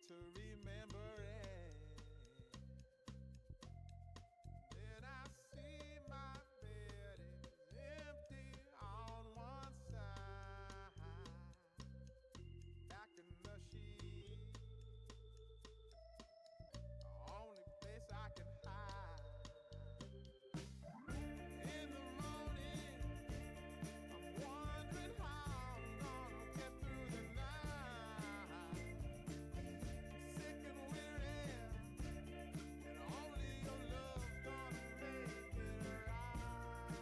to remember it. Then I see my bed is empty on one side. Back in the sheet, the only place I can hide. In the morning, I'm wondering how I'm gonna get through the night. Sick and weary, and only your love's gonna make it right.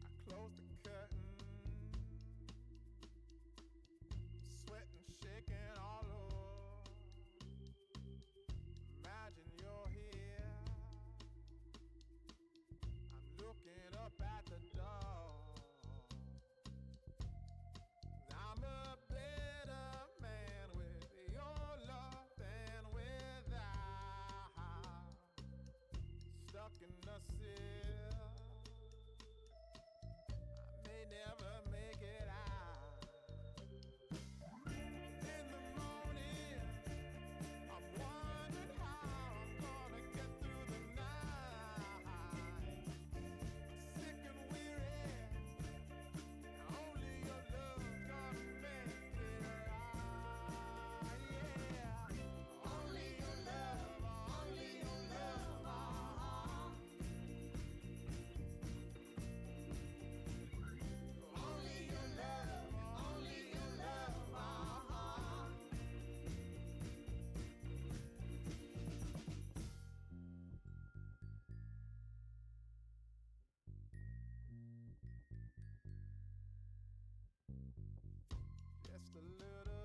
I close the curtain, sweating, shaking all over. Imagine you're here. I'm looking up at the door. I'm a better man with your love than without. Stuck in the sill, I may never make it out. In the morning, I'm wondering how I'm gonna get through the night. Sick and weary, only your love's gonna make it right. Yeah, only your love, only your love. Only your love, only your love. Just a little